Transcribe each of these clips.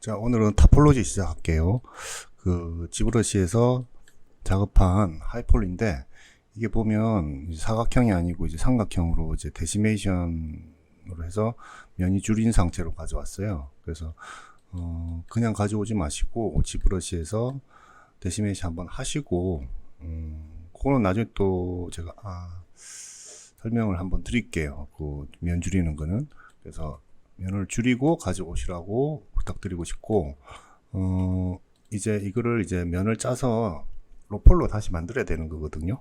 자, 오늘은 타폴로지 시작할게요. 그 지브러시에서 작업한 하이폴인데, 이게 보면 사각형이 아니고 이제 삼각형으로 이제 데시메이션으로 해서 면이 줄인 상태로 가져왔어요. 그래서 그냥 가져오지 마시고 지브러시에서 데시메이션 한번 하시고, 그거는 나중에 또 제가 설명을 한번 드릴게요. 그 면 줄이는 거는. 그래서 면을 줄이고 가져오시라고 부탁드리고 싶고, 이제 이거를 이제 면을 짜서 로폴로 다시 만들어야 되는 거거든요.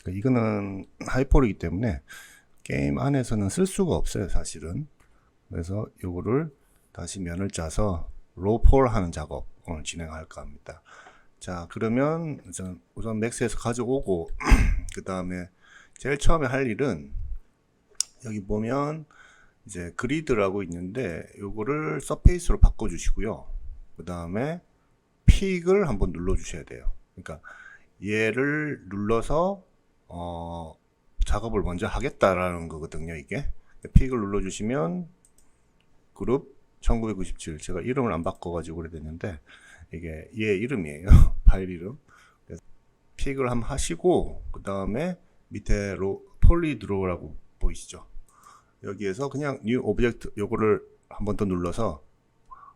그러니까 이거는 하이폴이기 때문에 게임 안에서는 쓸 수가 없어요, 사실은. 그래서 이거를 다시 면을 짜서 로폴 하는 작업을 진행할까 합니다. 자, 그러면 우선 맥스에서 가져오고, 그 다음에 제일 처음에 할 일은 여기 보면 이제 그리드라고 있는데 요거를 서페이스로 바꿔 주시고요. 그 다음에 픽을 한번 눌러 주셔야 돼요. 그러니까 얘를 눌러서 작업을 먼저 하겠다라는 거거든요. 이게 픽을 눌러 주시면 그룹 1997, 제가 이름을 안 바꿔 가지고 그래 됐는데 이게 얘 이름이에요. 파일 이름. 그래서 픽을 한번 하시고, 그 다음에 밑에 폴리드로우라고 보이시죠? 여기에서 그냥 new object 요거를 한 번 더 눌러서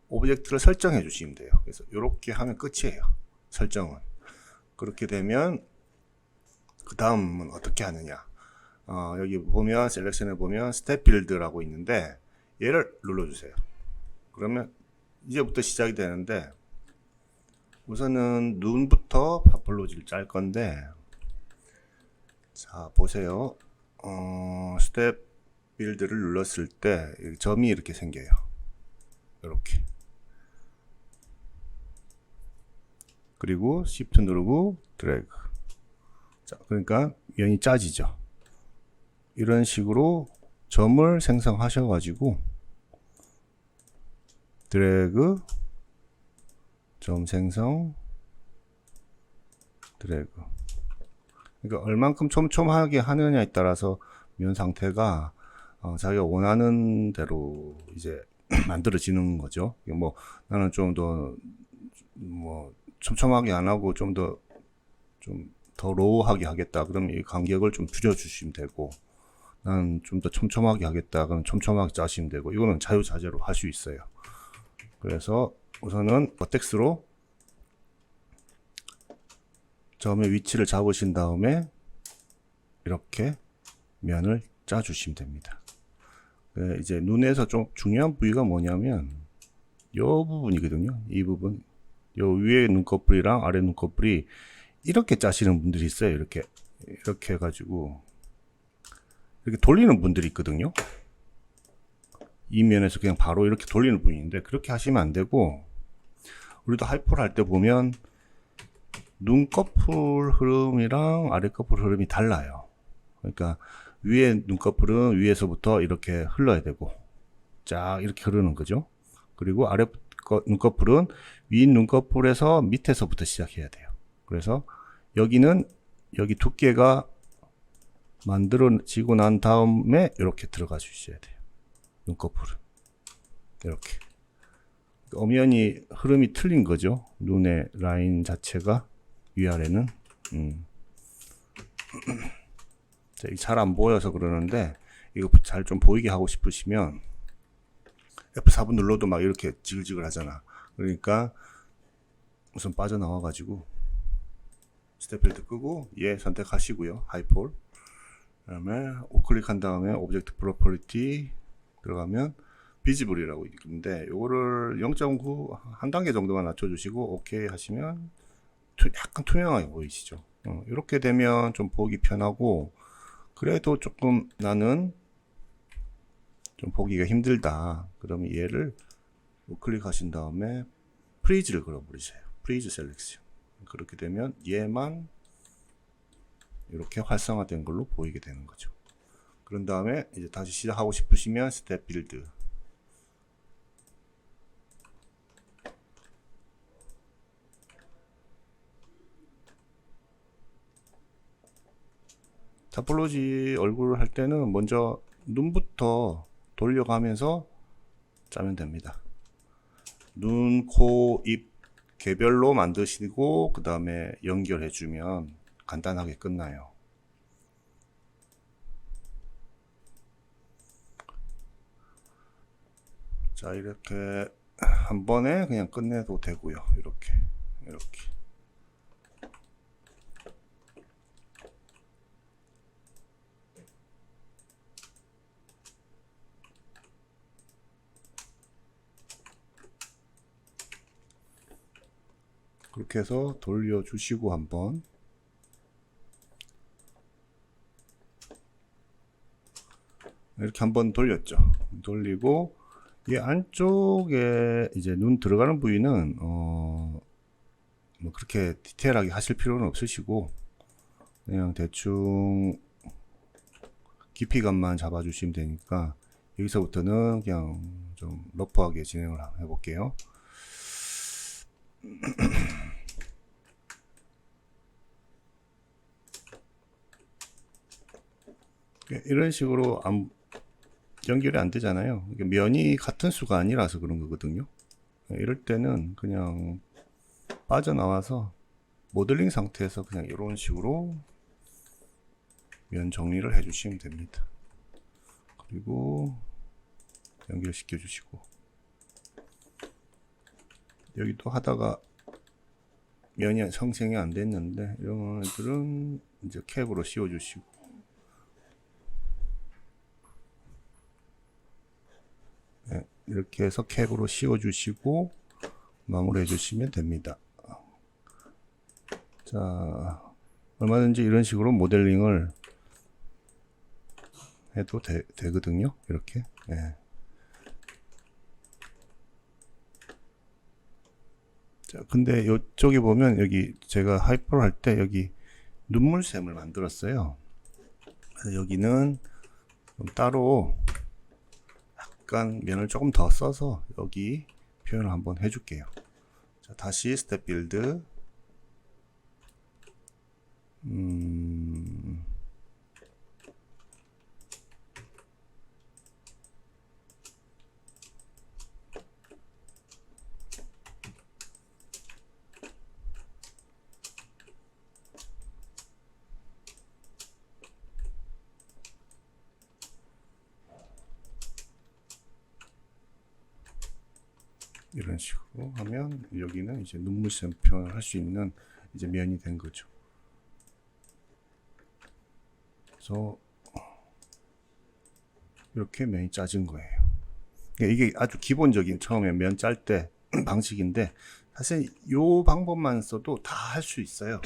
오브젝트를 설정해 주시면 돼요. 그래서 이렇게 하면 끝이에요. 설정은. 그렇게 되면 그 다음은 어떻게 하느냐, 여기 보면 셀렉션에 보면 스텝 빌드라고 있는데 얘를 눌러 주세요. 그러면 이제부터 시작이 되는데, 우선은 눈부터 타폴로지를 짤 건데, 자 보세요. 스텝 빌드를 눌렀을 때 점이 이렇게 생겨요. 이렇게. 그리고 Shift 누르고 드래그. 자, 그러니까 면이 짜지죠. 이런 식으로 점을 생성하셔 가지고 드래그, 점 생성, 드래그. 그러니까 얼만큼 촘촘하게 하느냐에 따라서 면 상태가 자기가 원하는 대로 이제 만들어지는 거죠. 뭐 나는 좀 더 뭐 촘촘하게 안 하고 좀 더 로우하게 하겠다. 그럼 이 간격을 좀 줄여주시면 되고, 나는 좀 더 촘촘하게 하겠다. 그럼 촘촘하게 짜시면 되고, 이거는 자유자재로 할 수 있어요. 그래서 우선은 버텍스로 점의 위치를 잡으신 다음에 이렇게 면을 짜주시면 됩니다. 이제 눈에서 좀 중요한 부위가 뭐냐면 요 부분이거든요. 이 부분, 요 위에 눈꺼풀이랑 아래 눈꺼풀이 이렇게 짜시는 분들이 있어요. 이렇게 해가지고 이렇게 돌리는 분들이 있거든요. 이 면에서 그냥 바로 이렇게 돌리는 분인데, 그렇게 하시면 안 되고, 우리도 하이폴 할 때 보면 눈꺼풀 흐름이랑 아래 커풀 흐름이 달라요. 그러니까 위에 눈꺼풀은 위에서부터 이렇게 흘러야 되고 쫙 이렇게 흐르는 거죠. 그리고 아래 눈꺼풀은 위 눈꺼풀에서 밑에서부터 시작해야 돼요. 그래서 여기는 여기 두께가 만들어지고 난 다음에 이렇게 들어가 주셔야 돼요. 눈꺼풀은 이렇게. 엄연히 흐름이 틀린 거죠. 눈의 라인 자체가 위아래는. 잘 안 보여서 그러는데, 이거 잘 좀 보이게 하고 싶으시면 F4번 눌러도 막 이렇게 지글지글 하잖아. 그러니까 우선 빠져나와 가지고 스텝 필드 끄고 얘 선택하시고요. 하이폴. 그다음에 우클릭한 다음에 오브젝트 프로퍼리티 들어가면 비지블이라고 있는데, 요거를 0.9 한 단계 정도만 낮춰주시고 오케이 하시면 약간 투명하게 보이시죠. 이렇게 되면 좀 보기 편하고, 그래도 조금 나는 좀 보기가 힘들다. 그러면 얘를 우클릭하신 다음에 프리즈를 걸어버리세요. 프리즈 셀렉션. 그렇게 되면 얘만 이렇게 활성화된 걸로 보이게 되는 거죠. 그런 다음에 이제 다시 시작하고 싶으시면 스텝 빌드. 타폴로지 얼굴을 할 때는 먼저 눈부터 돌려가면서 짜면 됩니다. 눈, 코, 입 개별로 만드시고 그 다음에 연결해 주면 간단하게 끝나요. 자, 이렇게 한 번에 그냥 끝내도 되고요. 이렇게 그렇게 해서 돌려주시고 한번 이렇게 한번 돌렸죠. 돌리고 이 안쪽에 이제 눈 들어가는 부위는 뭐 그렇게 디테일하게 하실 필요는 없으시고 그냥 대충 깊이감만 잡아주시면 되니까 여기서부터는 그냥 좀 러프하게 진행을 해볼게요. 이런 식으로 연결이 안 되잖아요. 면이 같은 수가 아니라서 그런 거거든요. 이럴 때는 그냥 빠져나와서 모델링 상태에서 그냥 이런 식으로 면 정리를 해주시면 됩니다. 그리고 연결시켜 주시고 여기도 하다가 면이 성생이 안 됐는데 이런 애들은 이제 캡으로 씌워 주시고 네, 이렇게 해서 캡으로 씌워 주시고 마무리 해 주시면 됩니다. 자, 얼마든지 이런 식으로 모델링을 해도 되거든요. 이렇게. 네. 자, 근데 이쪽에 보면 여기 제가 하이퍼를 할 때 여기 눈물샘을 만들었어요. 그래서 여기는 좀 따로 약간 면을 조금 더 써서 여기 표현을 한번 해줄게요. 자, 다시 스텝 빌드. 이런 식으로 하면 여기는 이제 눈물샘 표현을 할 수 있는 이제 면이 된 거죠. 그래서 이렇게 면이 짜진 거예요. 이게 아주 기본적인 처음에 면 짤 때 방식인데 사실 이 방법만 써도 다 할 수 있어요.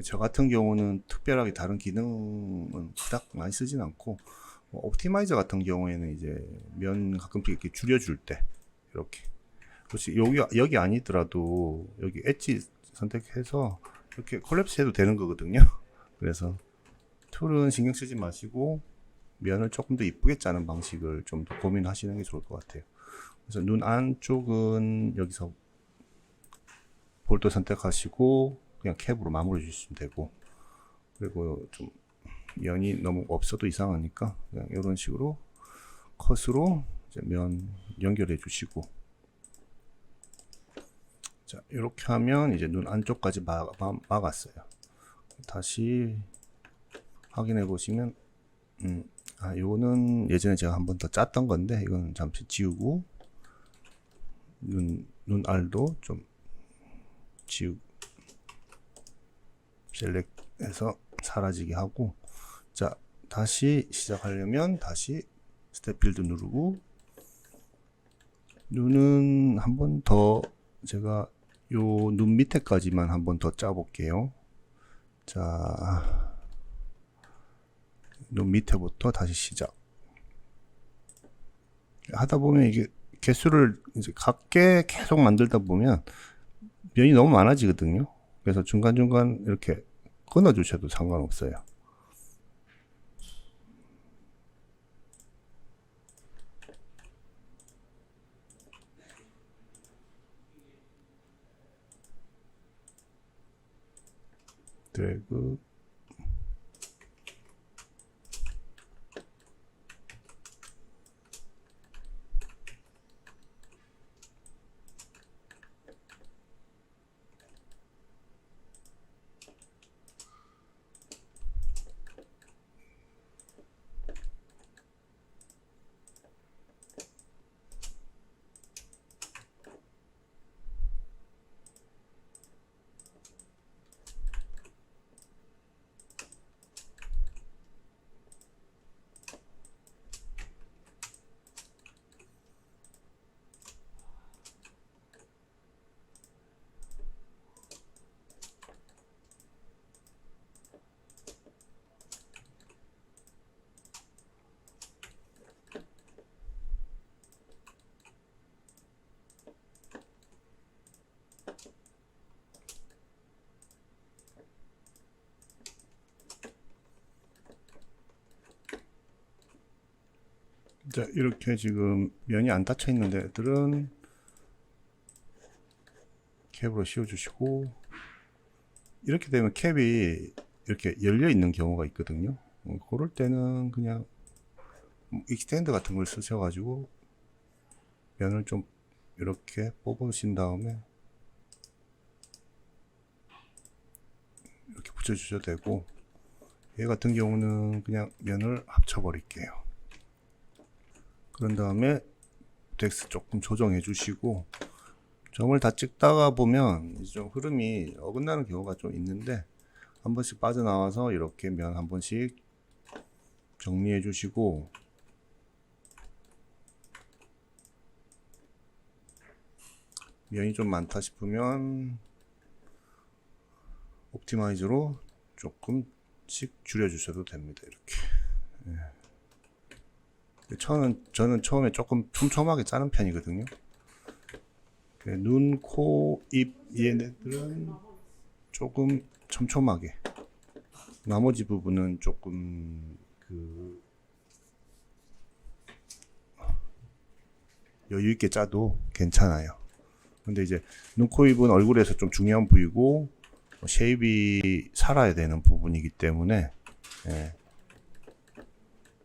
저 같은 경우는 특별하게 다른 기능은 그닥 많이 쓰진 않고 옵티마이저 같은 경우에는 이제 면 가끔씩 이렇게 줄여줄 때 이렇게 그렇지 여기 아니더라도 여기 엣지 선택해서 이렇게 콜랩스 해도 되는 거거든요. 그래서 툴은 신경 쓰지 마시고 면을 조금 더 이쁘게 짜는 방식을 좀 더 고민하시는 게 좋을 것 같아요. 그래서 눈 안쪽은 여기서 볼트 선택하시고 그냥 캡으로 마무리 주시면 되고 그리고 좀 면이 너무 없어도 이상하니까 그냥 이런 식으로 컷으로 이제 면 연결해 주시고 자 이렇게 하면 이제 눈 안쪽까지 막았어요. 다시 확인해 보시면 요거는 예전에 제가 한 번 더 짰던 건데 이건 잠시 지우고 눈알도 좀 지우고 셀렉해서 사라지게 하고 자 다시 시작하려면 다시 스텝 빌드 누르고 눈은 한 번 더 제가 요 눈 밑에까지만 한 번 더 짜 볼게요. 자 눈 밑에부터 다시 시작 하다 보면 이게 개수를 이제 같게 계속 만들다 보면 면이 너무 많아지거든요. 그래서 중간중간 이렇게 끊어 주셔도 상관없어요. 드래그 자, 이렇게 지금 면이 안 닫혀 있는 데들은 캡으로 씌워주시고, 이렇게 되면 캡이 이렇게 열려 있는 경우가 있거든요. 그럴 때는 그냥 익스텐드 같은 걸 쓰셔가지고 면을 좀 이렇게 뽑으신 다음에 이렇게 붙여주셔도 되고, 얘 같은 경우는 그냥 면을 합쳐 버릴게요. 그런 다음에 덱스 조금 조정해 주시고, 점을 다 찍다가 보면 좀 흐름이 어긋나는 경우가 좀 있는데, 한 번씩 빠져나와서 이렇게 면 한 번씩 정리해 주시고, 면이 좀 많다 싶으면 옵티마이저로 조금씩 줄여 주셔도 됩니다. 이렇게. 저는 처음에 조금 촘촘하게 자른 편이거든요. 눈, 코, 입 얘네들은 조금 촘촘하게, 나머지 부분은 조금 여유 있게 짜도 괜찮아요. 근데 이제 눈, 코, 입은 얼굴에서 좀 중요한 부위고 쉐입이 살아야 되는 부분이기 때문에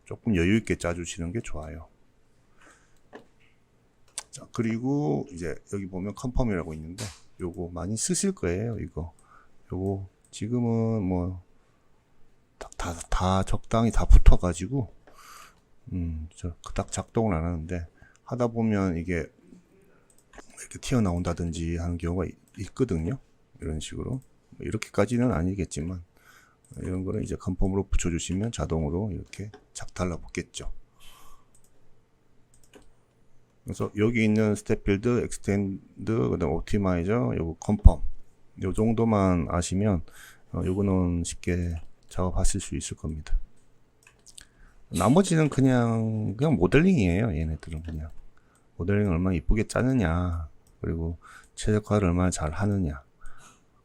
조금 여유 있게 짜주시는 게 좋아요. 자, 그리고 이제 여기 보면 컨펌이라고 있는데, 요거 많이 쓰실 거예요. 요거 지금은 뭐 다 적당히 다 붙어가지고 저 그닥 작동을 안 하는데, 하다 보면 이게 이렇게 튀어나온다든지 하는 경우가 있거든요. 이런 식으로. 이렇게까지는 아니겠지만, 이런 거는 이제 컨펌으로 붙여주시면 자동으로 이렇게 착 달라붙겠죠. 그래서 여기 있는 스텝 필드, 엑스텐드, 그다음 옵티마이저, 요거 컨펌, 요 정도만 아시면 요거는 쉽게 작업하실 수 있을 겁니다. 나머지는 그냥 모델링이에요. 얘네들은 그냥 모델링을 얼마나 이쁘게 짜느냐, 그리고 최적화를 얼마나 잘 하느냐.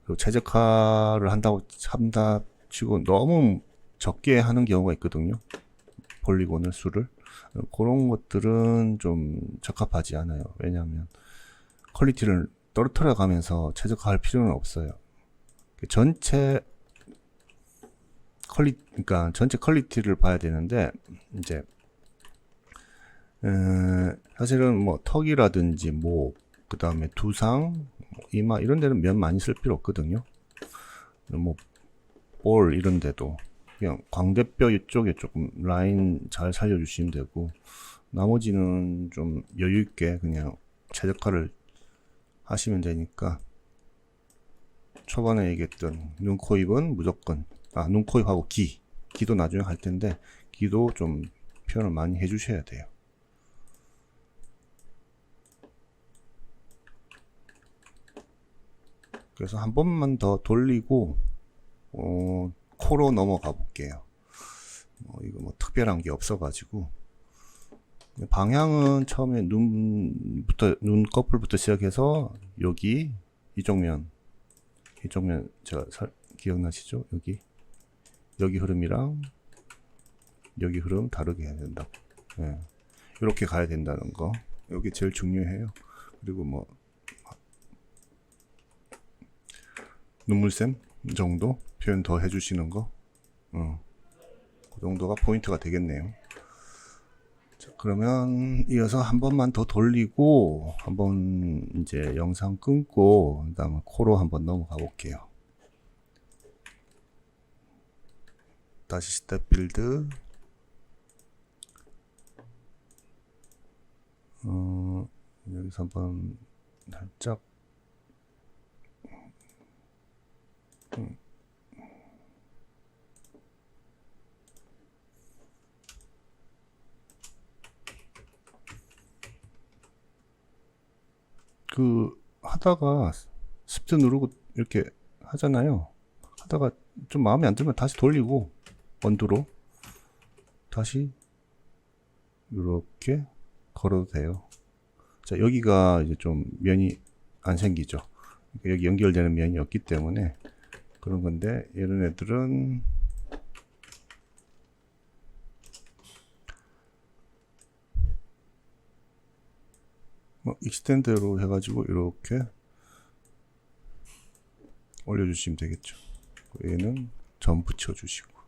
그리고 최적화를 한다 치고 너무 적게 하는 경우가 있거든요. 폴리곤을 수를. 그런 것들은 좀 적합하지 않아요. 왜냐하면 퀄리티를 떨어뜨려 가면서 최적화할 필요는 없어요. 그러니까 전체 퀄리티를 봐야 되는데, 이제 사실은 뭐 턱이라든지 목, 그 다음에 두상, 이마 이런 데는 면 많이 쓸 필요 없거든요. 뭐 볼 이런 데도 그냥 광대뼈 이쪽에 조금 라인 잘 살려주시면 되고, 나머지는 좀 여유 있게 그냥 최적화를 하시면 되니까, 초반에 얘기했던 눈, 코, 입은 무조건, 눈, 코, 입하고 기도 나중에 할 텐데, 기도 좀 표현을 많이 해주셔야 돼요. 그래서 한 번만 더 돌리고 코로 넘어가 볼게요. 이거 뭐 특별한 게 없어가지고, 방향은 처음에 눈 꺼풀부터 시작해서 여기 이쪽 면 제가 기억나시죠? 여기 흐름이랑 여기 흐름 다르게 해야 된다고. 이렇게 가야 된다는 거, 여기 제일 중요해요. 그리고 뭐 눈물샘 정도 표현 더 해주시는 거, 그 정도가 포인트가 되겠네요. 자, 그러면 이어서 한 번만 더 돌리고, 한번 이제 영상 끊고, 그 다음에 코로 한번 넘어가 볼게요. 다시 스텝 빌드, 여기서 한번 살짝 하다가 Shift 누르고 이렇게 하잖아요. 하다가 좀 마음에 안 들면 다시 돌리고, 원두로 다시 이렇게 걸어도 돼요. 자, 여기가 이제 좀 면이 안 생기죠. 여기 연결되는 면이 없기 때문에 그런 건데, 이런 애들은 익스텐드로 해가지고 이렇게 올려주시면 되겠죠. 얘는 점 붙여주시고.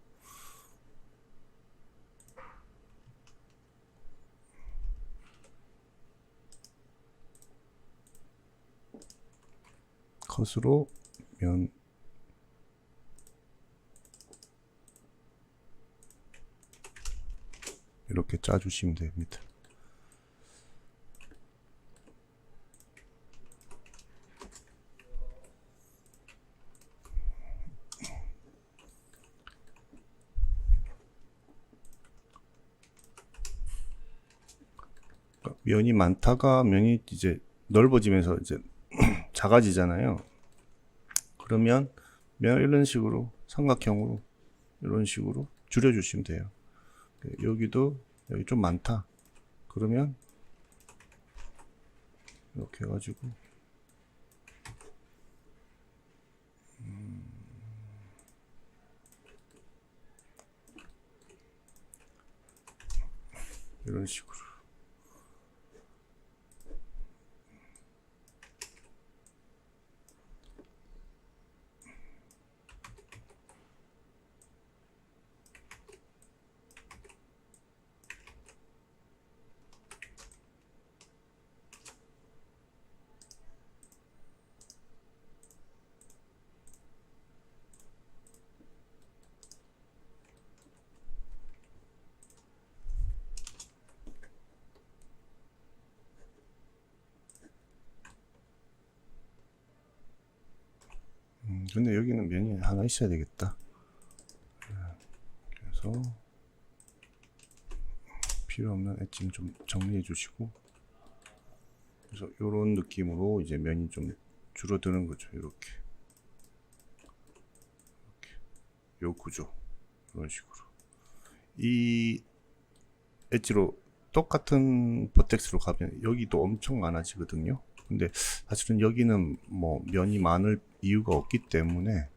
컷으로 면 이렇게 짜주시면 됩니다. 면이 많다가 면이 이제 넓어지면서 이제 작아지잖아요. 그러면 면 이런 식으로 삼각형으로 이런 식으로 줄여주시면 돼요. 여기도 여기 좀 많다. 그러면 이렇게 해가지고 이런 식으로. 근데 여기는 면이 하나 있어야 되겠다. 그래서 필요 없는 엣지는 좀 정리해 주시고, 그래서 이런 느낌으로 이제 면이 좀 줄어드는 거죠. 이렇게 요 구조 이런 식으로. 이 엣지로 똑같은 버텍스로 가면 여기도 엄청 많아지거든요. 근데 사실은 여기는 뭐 면이 많을 이유가 없기 때문에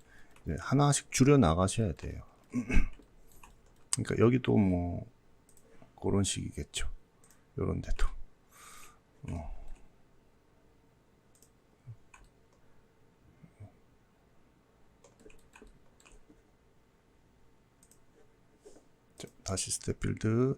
하나씩 줄여 나가셔야 돼요. 그러니까 여기도 뭐 그런 식이겠죠. 요런 데도. 자, 다시 스텝 빌드.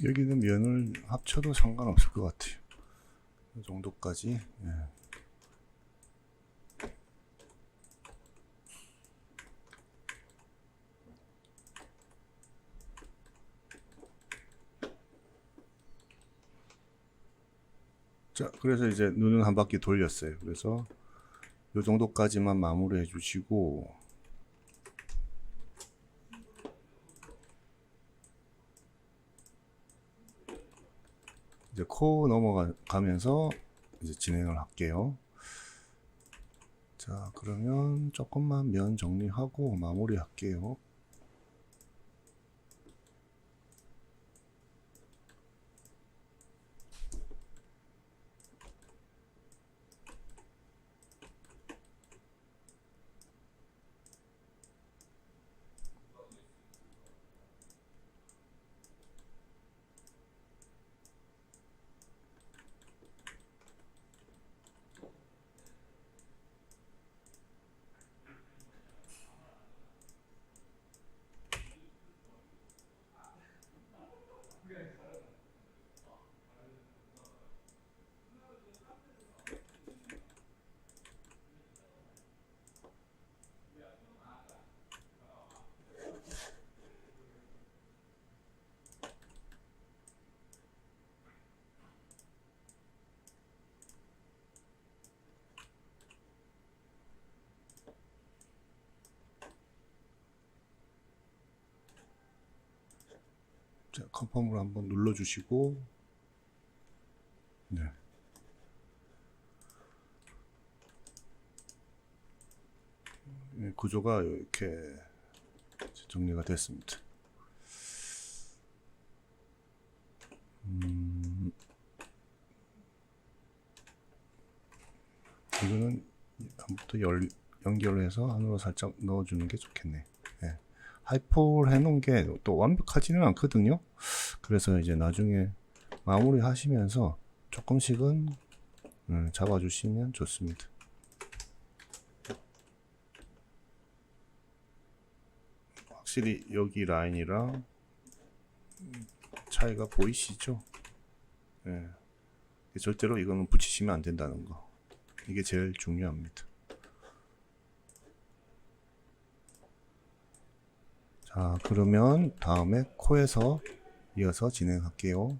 여기는 면을 합쳐도 상관없을 것 같아요. 이 정도까지. 예. 자, 그래서 이제 눈은 한 바퀴 돌렸어요. 그래서 이 정도까지만 마무리해 주시고, 이제 코 넘어가면서 이제 진행을 할게요. 자, 그러면 조금만 면 정리하고 마무리 할게요. 자, 컨펌을 한번 눌러주시고, 네. 구조가 이렇게 정리가 됐습니다. 이거는 한부터 연결을 해서 안으로 살짝 넣어주는 게 좋겠네. 네. 하이폴 해놓은 게 또 완벽하지는 않거든요. 그래서 이제 나중에 마무리 하시면서 조금씩은 잡아주시면 좋습니다. 확실히 여기 라인이랑 차이가 보이시죠? 네. 절대로 이거는 붙이시면 안 된다는 거. 이게 제일 중요합니다. 자, 그러면 다음에 코에서 이어서 진행할게요.